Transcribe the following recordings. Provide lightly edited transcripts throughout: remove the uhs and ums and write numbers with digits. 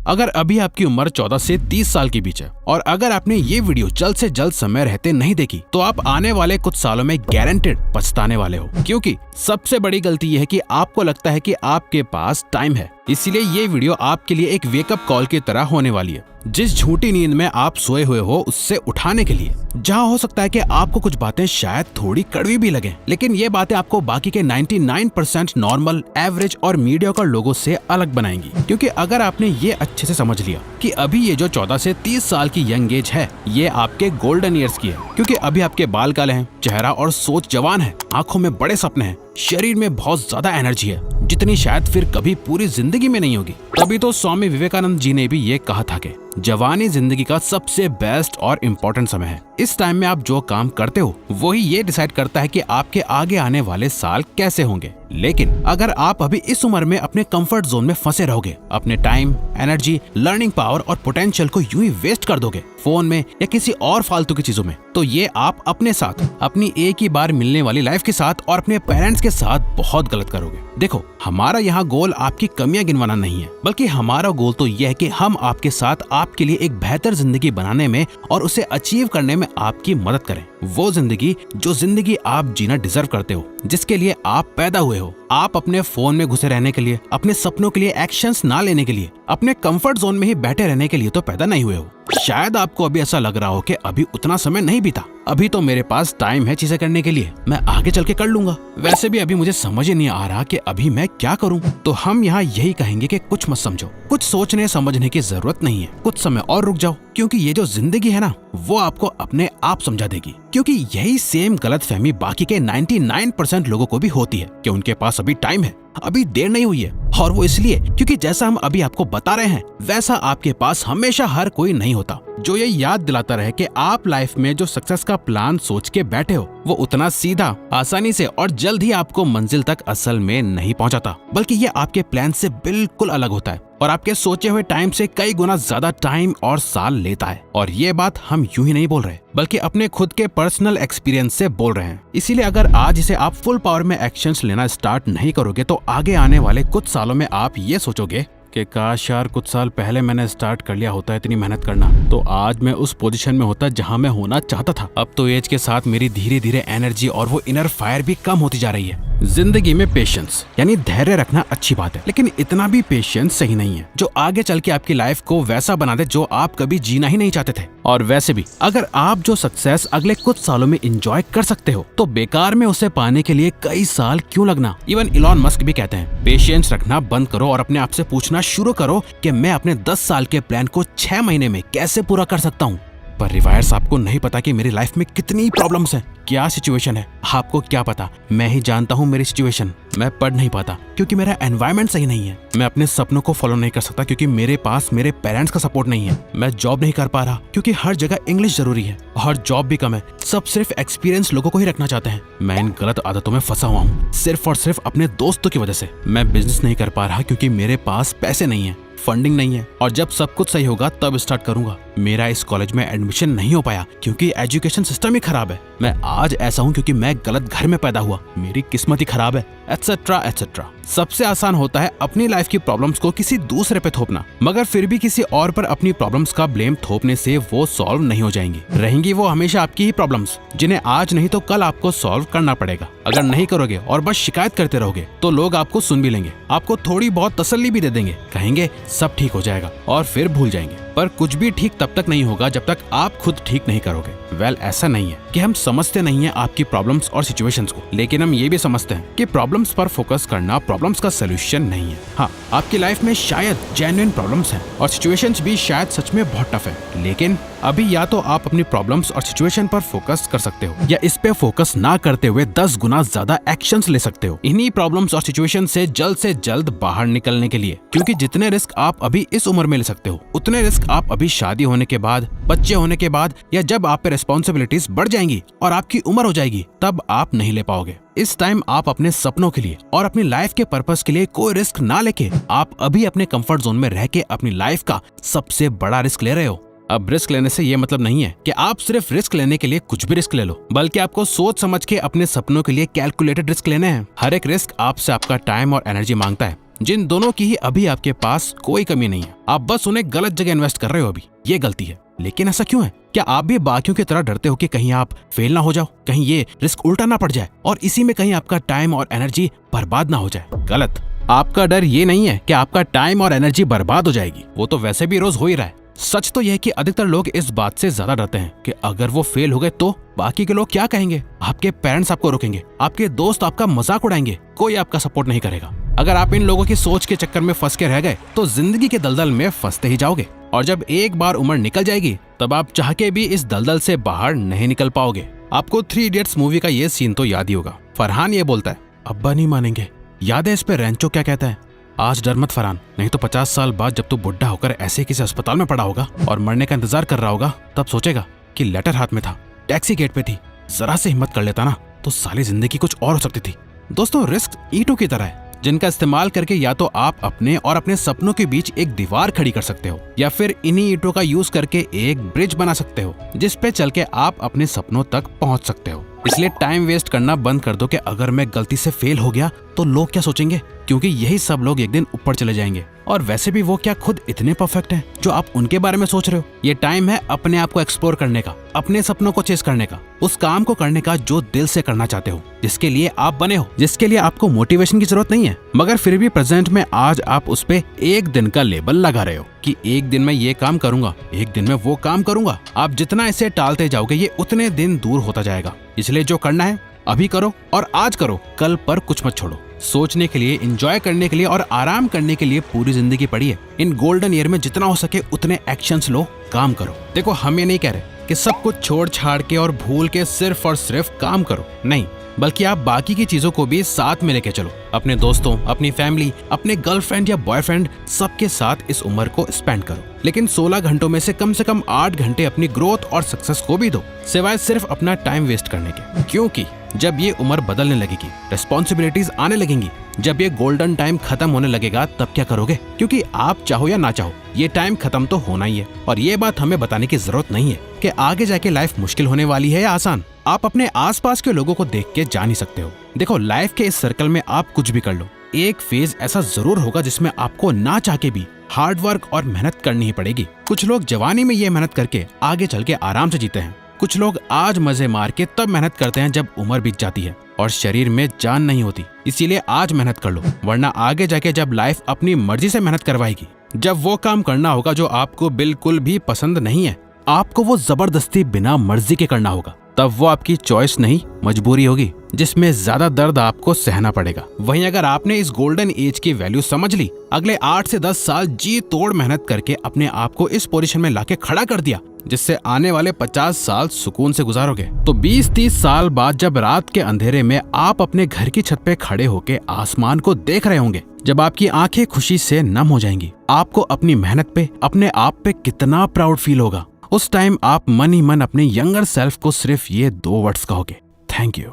अगर अभी आपकी उम्र 14 से 30 साल के बीच है और अगर आपने ये वीडियो जल्द से जल्द समय रहते नहीं देखी तो आप आने वाले कुछ सालों में गारंटेड पछताने वाले हो, क्योंकि सबसे बड़ी गलती यह है कि आपको लगता है कि आपके पास टाइम है। इसीलिए ये वीडियो आपके लिए एक वेकअप कॉल की तरह होने वाली है। जिस झूठी नींद में आप सोए हुए हो उससे उठाने के लिए, जहां हो सकता है कि आपको कुछ बातें शायद थोड़ी कड़वी भी लगें, लेकिन ये बातें आपको बाकी के 99% नॉर्मल, एवरेज और मीडियोकर लोगों से अलग बनाएंगी। क्योंकि अगर आपने ये अच्छे से समझ लिया कि अभी ये जो 14 से 30 साल की यंग एज है ये आपके गोल्डन ईयर्स की है, क्योंकि अभी आपके बाल काले हैं, चेहरा और सोच जवान है, आंखों में बड़े सपने हैं, शरीर में बहुत ज्यादा एनर्जी है जितनी शायद फिर कभी पूरी जिंदगी में नहीं होगी। तभी तो स्वामी विवेकानंद जी ने भी ये कहा था कि जवानी जिंदगी का सबसे बेस्ट और इम्पोर्टेंट समय है। इस टाइम में आप जो काम करते हो वही ये डिसाइड करता है कि आपके आगे आने वाले साल कैसे होंगे। लेकिन अगर आप अभी इस उम्र में अपने कंफर्ट जोन में फंसे रहोगे, अपने टाइम, एनर्जी, लर्निंग पावर और पोटेंशियल को यूं ही वेस्ट कर दोगे फोन में या किसी और फालतू की चीजों में, तो ये आप अपने साथ, अपनी एक ही बार मिलने वाली लाइफ के साथ और अपने पेरेंट्स के साथ बहुत गलत करोगे। देखो, हमारा यहाँ गोल आपकी कमियां गिनवाना नहीं है, बल्कि हमारा गोल तो यह है कि हम आपके साथ आपके लिए एक बेहतर जिंदगी बनाने में और उसे अचीव करने में आपकी मदद करें। वो जिंदगी जो जिंदगी आप जीना डिजर्व करते हो, जिसके लिए आप पैदा हुए हो। आप अपने फोन में घुसे रहने के लिए, अपने सपनों के लिए एक्शंस ना लेने के लिए, अपने कंफर्ट जोन में ही बैठे रहने के लिए तो पैदा नहीं हुए हो। शायद आपको अभी ऐसा लग रहा हो कि अभी उतना समय नहीं बीता, अभी तो मेरे पास टाइम है चीजें करने के लिए, मैं आगे चल के कर लूंगा। वैसे भी अभी मुझे समझ ही नहीं आ रहा कि अभी मैं क्या करूं। तो हम यहाँ यही कहेंगे कि कुछ मत समझो, कुछ सोचने समझने की जरूरत नहीं है, कुछ समय और रुक जाओ, क्योंकि ये जो जिंदगी है ना वो आपको अपने आप समझा देगी। क्योंकि यही सेम गलतफहमी बाकी के 99% लोगों को भी होती है कि उनके पास अभी टाइम है, अभी देर नहीं हुई है। और वो इसलिए क्योंकि जैसा हम अभी आपको बता रहे हैं वैसा आपके पास हमेशा हर कोई नहीं होता, जो ये याद दिलाता रहे कि आप लाइफ में जो सक्सेस का प्लान सोच के बैठे हो वो उतना सीधा, आसानी से और जल्द ही आपको मंजिल तक असल में नहीं पहुंचाता, बल्कि ये आपके प्लान से बिल्कुल अलग होता है और आपके सोचे हुए टाइम से कई गुना ज्यादा टाइम और साल लेता है। और ये बात हम यूं ही नहीं बोल रहे, बल्कि अपने खुद के पर्सनल एक्सपीरियंस से बोल रहे हैं। इसीलिए अगर आज इसे आप फुल पावर में एक्शंस लेना स्टार्ट नहीं करोगे तो आगे आने वाले कुछ सालों में आप ये सोचोगे कि काश यार कुछ साल पहले मैंने स्टार्ट कर लिया होता इतनी मेहनत करना, तो आज मैं उस पोजीशन में होता जहां मैं होना चाहता था। अब तो एज के साथ मेरी धीरे धीरे एनर्जी और वो इनर फायर भी कम होती जा रही है। जिंदगी में पेशेंस यानी धैर्य रखना अच्छी बात है, लेकिन इतना भी पेशेंस सही नहीं है जो आगे चल के आपकी लाइफ को वैसा बना दे जो आप कभी जीना ही नहीं चाहते थे। और वैसे भी अगर आप जो सक्सेस अगले कुछ सालों में एंजॉय कर सकते हो तो बेकार में उसे पाने के लिए कई साल क्यों लगना। इवन इलॉन मस्क भी कहते हैं पेशेंस रखना बंद करो और अपने आप से पूछना शुरू करो कि मैं अपने 10 साल के प्लान को 6 महीने में कैसे पूरा कर सकता हूँ। पर रिवायर्स, आपको नहीं पता कि मेरी लाइफ में कितनी प्रॉब्लम्स हैं, क्या सिचुएशन है। आपको क्या पता, मैं ही जानता हूँ मेरी सिचुएशन। मैं पढ़ नहीं पाता क्योंकि मेरा एनवायरनमेंट सही नहीं है, मैं अपने सपनों को फॉलो नहीं कर सकता क्योंकि मेरे पास मेरे पेरेंट्स का सपोर्ट नहीं है, मैं जॉब नहीं कर पा रहा क्योंकि हर जगह इंग्लिश जरूरी है और जॉब भी कम है, सब सिर्फ एक्सपीरियंस लोगों को ही रखना चाहते हैं। मैं इन गलत आदतों में फंसा हुआ हूँ सिर्फ और सिर्फ अपने दोस्तों की वजह से। मैं बिजनेस नहीं कर पा रहा क्योंकि मेरे पास पैसे नहीं है, फंडिंग नहीं है, और जब सब कुछ सही होगा तब स्टार्ट करूंगा। मेरा इस कॉलेज में एडमिशन नहीं हो पाया क्योंकि एजुकेशन सिस्टम ही खराब है। मैं आज ऐसा हूँ क्योंकि मैं गलत घर में पैदा हुआ, मेरी किस्मत ही खराब है, एटसेट्रा एटसेट्रा। सबसे आसान होता है अपनी लाइफ की प्रॉब्लम्स को किसी दूसरे पे थोपना, मगर फिर भी किसी और पर अपनी प्रॉब्लम्स का ब्लेम थोपने से वो सॉल्व नहीं हो जाएंगी। रहेंगी वो हमेशा आपकी ही प्रॉब्लम्स, जिन्हें आज नहीं तो कल आपको सॉल्व करना पड़ेगा। अगर नहीं करोगे और बस शिकायत करते रहोगे तो लोग आपको सुन भी लेंगे, आपको थोड़ी बहुत तसल्ली भी दे देंगे, कहेंगे सब ठीक हो जाएगा और फिर भूल जाएंगे। पर कुछ भी ठीक तब तक नहीं होगा जब तक आप खुद ठीक नहीं करोगे। ऐसा नहीं है कि हम समझते नहीं है आपकी प्रॉब्लम्स और सिचुएशंस को, लेकिन हम ये भी समझते हैं कि प्रॉब्लम्स पर फोकस करना प्रॉब्लम्स का सलूशन नहीं है। हाँ, आपकी लाइफ में शायद जेन्युइन प्रॉब्लम्स हैं और सिचुएशंस भी शायद सच में बहुत टफ है, लेकिन अभी या तो आप अपनी प्रॉब्लम्स और सिचुएशन पर फोकस कर सकते हो या इस पे फोकस ना करते हुए 10 गुना ज्यादा एक्शंस ले सकते हो इन्हीं प्रॉब्लम्स और सिचुएशन से जल्द बाहर निकलने के लिए। क्योंकि जितने रिस्क आप अभी इस उम्र में ले सकते हो उतने रिस्क आप अभी शादी होने के बाद, बच्चे होने के बाद, या जब आप पे रिस्पॉन्सिबिलिटीज बढ़ जाएंगी और आपकी उम्र हो जाएगी तब आप नहीं ले पाओगे। इस टाइम आप अपने सपनों के लिए और अपनी लाइफ के पर्पस के लिए कोई रिस्क ना लेके आप अभी अपने कंफर्ट जोन में रह के अपनी लाइफ का सबसे बड़ा रिस्क ले रहे हो। अब रिस्क लेने से ये मतलब नहीं है कि आप सिर्फ रिस्क लेने के लिए कुछ भी रिस्क ले लो, बल्कि आपको सोच समझ के अपने सपनों के लिए कैलकुलेटेड रिस्क लेने हैं। हर एक रिस्क आपसे आपका टाइम और एनर्जी मांगता है, जिन दोनों की ही अभी आपके पास कोई कमी नहीं है, आप बस उन्हें गलत जगह इन्वेस्ट कर रहे हो अभी। ये गलती है। लेकिन ऐसा क्यों है? क्या आप भी बाकियों की तरह डरते हो कि कहीं आप फेल ना हो जाओ, कहीं ये रिस्क उल्टा ना पड़ जाए और इसी में कहीं आपका टाइम और एनर्जी बर्बाद ना हो जाए? गलत। आपका डर ये नहीं है कि आपका टाइम और एनर्जी बर्बाद हो जाएगी, वो तो वैसे भी रोज हो ही रहा है। सच तो यह है कि अधिकतर लोग इस बात से ज्यादा डरते हैं कि अगर वो फेल हो गए तो बाकी के लोग क्या कहेंगे। आपके पेरेंट्स आपको रोकेंगे, आपके दोस्त आपका मजाक उड़ाएंगे, कोई आपका सपोर्ट नहीं करेगा। अगर आप इन लोगों की सोच के चक्कर में फंस के रह गए तो जिंदगी के दलदल में फंसते ही जाओगे और जब एक बार उम्र निकल जाएगी तब आप चाह के भी इस दलदल से बाहर नहीं निकल पाओगे। आपको 3 इडियट्स मूवी का ये सीन तो याद ही होगा। फरहान ये बोलता है, अब्बा नहीं मानेंगे। याद है इस पे रेंचो क्या कहता है? आज डर मत फरहान, नहीं तो 50 साल बाद जब तू बुढ़ा होकर ऐसे किसी अस्पताल में पड़ा होगा और मरने का इंतजार कर रहा होगा, तब सोचेगा कि लेटर हाथ में था, टैक्सी गेट पे थी, जरा से हिम्मत कर लेता ना तो सारी जिंदगी कुछ और हो सकती थी। दोस्तों, रिस्क ईंटों की तरह है जिनका इस्तेमाल करके या तो आप अपने और अपने सपनों के बीच एक दीवार खड़ी कर सकते हो या फिर इन्हीं ईंटों का यूज करके एक ब्रिज बना सकते हो जिस पे चल के आप अपने सपनों तक पहुंच सकते हो। इसलिए टाइम वेस्ट करना बंद कर दो कि अगर मैं गलती से फेल हो गया तो लोग क्या सोचेंगे, क्योंकि यही सब लोग एक दिन ऊपर चले जाएंगे और वैसे भी वो क्या खुद इतने परफेक्ट हैं जो आप उनके बारे में सोच रहे हो। ये टाइम है अपने आप को एक्सप्लोर करने का, अपने सपनों को चेस करने का, उस काम को करने का जो दिल से करना चाहते हो, जिसके लिए आप बने हो, जिसके लिए आपको मोटिवेशन की जरूरत नहीं है, मगर फिर भी प्रेजेंट में आज आप उस पे एक दिन का लेबल लगा रहे हो कि एक दिन में ये काम करूंगा, एक दिन में वो काम करूंगा। आप जितना इसे टालते जाओगे ये उतने दिन दूर होता जाएगा। इसलिए जो करना है अभी करो और आज करो, कल पर कुछ मत छोड़ो। सोचने के लिए, एंजॉय करने के लिए और आराम करने के लिए पूरी जिंदगी पड़ी है। इन गोल्डन ईयर में जितना हो सके उतने एक्शंस लो, काम करो। देखो, हम ये नहीं कह रहे कि सब कुछ छोड़ छाड़ के और भूल के सिर्फ और सिर्फ काम करो, नहीं, बल्कि आप बाकी की चीजों को भी साथ में लेके चलो। अपने दोस्तों, अपनी फैमिली, अपने गर्लफ्रेंड या बॉयफ्रेंड, सबके साथ इस उम्र को स्पेंड करो। लेकिन 16 घंटों में से कम 8 घंटे अपनी ग्रोथ और सक्सेस को भी दो, सिवाय सिर्फ अपना टाइम वेस्ट करने के। क्योंकि जब ये उम्र बदलने लगेगी, रिस्पॉन्सिबिलिटीज आने लगेंगी, जब ये गोल्डन टाइम खत्म होने लगेगा, तब क्या करोगे? क्योंकि आप चाहो या ना चाहो ये टाइम खत्म तो होना ही है। और ये बात हमें बताने की जरूरत नहीं है कि आगे जाके लाइफ मुश्किल होने वाली है या आसान। आप अपने आसपास के लोगों को देख के जान ही सकते हो। देखो, लाइफ के इस सर्कल में आप कुछ भी कर लो, एक फेज ऐसा जरूर होगा जिसमें आपको ना चाह के भी हार्ड वर्क और मेहनत करनी ही पड़ेगी। कुछ लोग जवानी में ये मेहनत करके आगे चल के आराम से जीते हैं, कुछ लोग आज मजे मार के तब मेहनत करते हैं जब उम्र बीत जाती है और शरीर में जान नहीं होती। इसीलिए आज मेहनत कर लो, वरना आगे जाके जब लाइफ अपनी मर्जी से मेहनत करवाएगी, जब वो काम करना होगा जो आपको बिल्कुल भी पसंद नहीं है, आपको वो जबरदस्ती बिना मर्जी के करना होगा, तब वो आपकी चॉइस नहीं मजबूरी होगी, जिसमें ज्यादा दर्द आपको सहना पड़ेगा। वहीं अगर आपने इस गोल्डन एज की वैल्यू समझ ली, अगले 8 से 10 साल जी तोड़ मेहनत करके अपने आप को इस पोजीशन में लाके खड़ा कर दिया जिससे आने वाले 50 साल सुकून से गुजारोगे, तो 20-30 साल बाद जब रात के अंधेरे में आप अपने घर की छत पे खड़े होके आसमान को देख रहे होंगे, जब आपकी आंखें खुशी से नम हो जाएंगी, आपको अपनी मेहनत पे, अपने आप पे कितना प्राउड फील होगा। उस टाइम आप मन ही मन अपने यंगर सेल्फ को सिर्फ ये 2 वर्ड्स कहोगे, थैंक यू।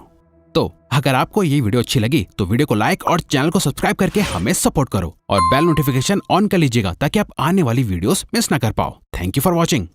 तो अगर आपको ये वीडियो अच्छी लगी तो वीडियो को लाइक और चैनल को सब्सक्राइब करके हमें सपोर्ट करो और बेल नोटिफिकेशन ऑन कर लीजिएगा ताकि आप आने वाली वीडियोस मिस ना कर पाओ। Thank you for watching.